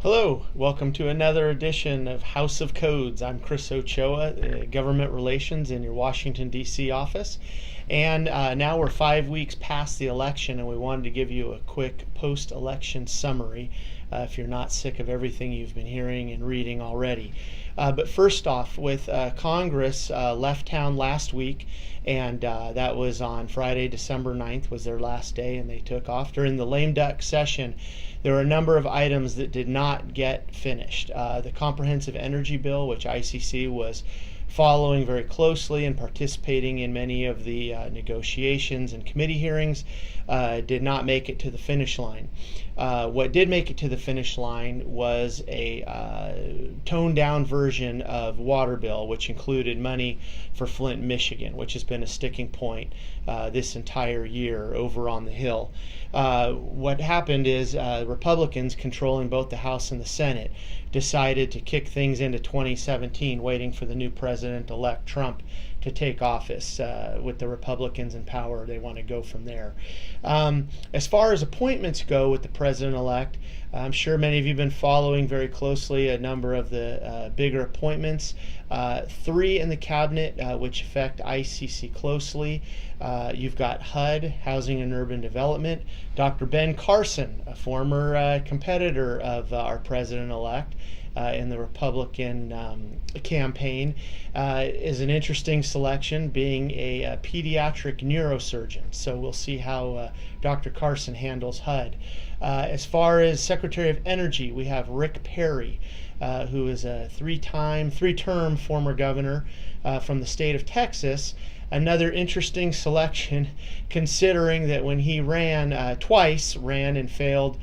Hello, welcome to another edition of House of Codes. I'm Chris Ochoa, Government Relations in your Washington, D.C. office. And now we're 5 weeks past the election, and we wanted to give you a quick post-election summary if you're not sick of everything you've been hearing and reading already. But first off, with Congress left town last week, and that was on Friday, December 9th was their last day, and they took off. During the lame duck session, there were a number of items that did not get finished. The Comprehensive Energy Bill, which ICC was following very closely and participating in many of the negotiations and committee hearings, did not make it to the finish line. What did make it to the finish line was a toned down version of water bill, which included money for Flint, Michigan, which has been a sticking point this entire year over on the Hill. What happened is Republicans controlling both the House and the Senate decided to kick things into 2017, waiting for the new president-elect Trump to take office. With the Republicans in power, they want to go from there. As far as appointments go with the president-elect, I'm sure many of you have been following very closely a number of the bigger appointments. 3 in the cabinet, which affect ICC closely. You've got HUD, Housing and Urban Development. Dr. Ben Carson, a former competitor of our president-elect in the Republican campaign, is an interesting selection, being a pediatric neurosurgeon. So we'll see how Dr. Carson handles HUD. As far as Secretary of Energy, we have Rick Perry, who is a three-term former governor from the state of Texas. Another interesting selection, considering that when he ran twice, ran and failed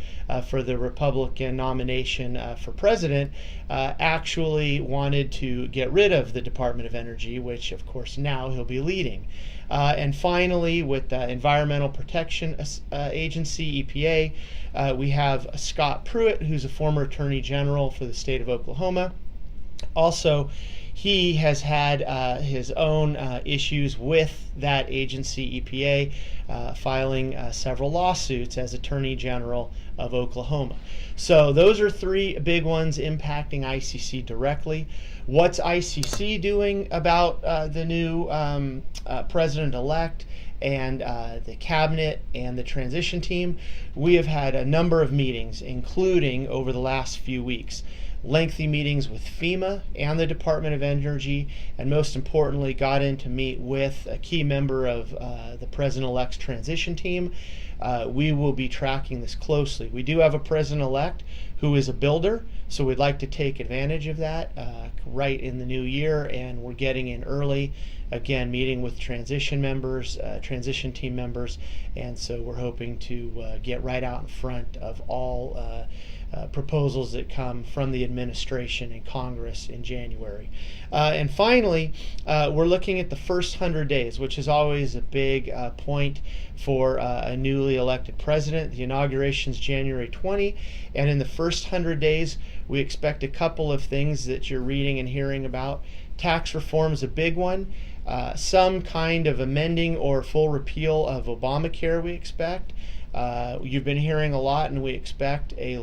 for the Republican nomination for president, actually wanted to get rid of the Department of Energy, which of course now he'll be leading. And finally, with the Environmental Protection Agency, EPA, we have Scott Pruitt, who's a former Attorney General for the state of Oklahoma. Also, he has had his own issues with that agency, EPA, filing several lawsuits as Attorney General of Oklahoma. So those are 3 big ones impacting ICC directly. What's ICC doing about the new president-elect and the cabinet and the transition team? We have had a number of meetings, including over the last few weeks. Lengthy meetings with FEMA and the Department of Energy, and most importantly, got in to meet with a key member of the President-elect's transition team. We will be tracking this closely. We do have a President-elect who is a builder, so we'd like to take advantage of that right in the new year, and we're getting in early. Again, meeting with transition members, transition team members, and so we're hoping to get right out in front of all proposals that come from the administration and Congress in January. And finally, we're looking at the first 100 days, which is always a big point for a newly elected president. The inauguration is January 20, and in the first 100 days, we expect a couple of things that you're reading and hearing about. Tax reform is a big one. Some kind of amending or full repeal of Obamacare we expect. You've been hearing a lot, and we expect a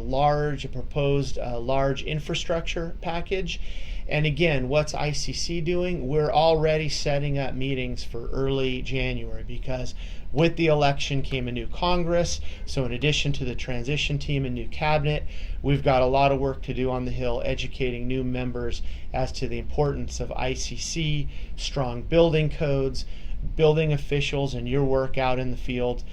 proposed large infrastructure package. And again, what's ICC doing? We're already setting up meetings for early January, because with the election came a new Congress. So in addition to the transition team and new cabinet, we've got a lot of work to do on the Hill, educating new members as to the importance of ICC, strong building codes, building officials, and your work out in the field.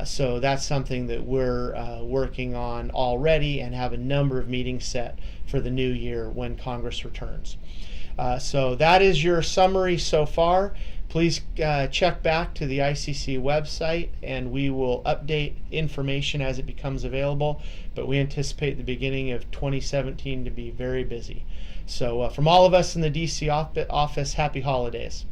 So that's something that we're working on already, and have a number of meetings set for the new year when Congress returns. So that is your summary so far. Please check back to the ICC website, and we will update information as it becomes available. But we anticipate the beginning of 2017 to be very busy. So from all of us in the DC office, happy holidays.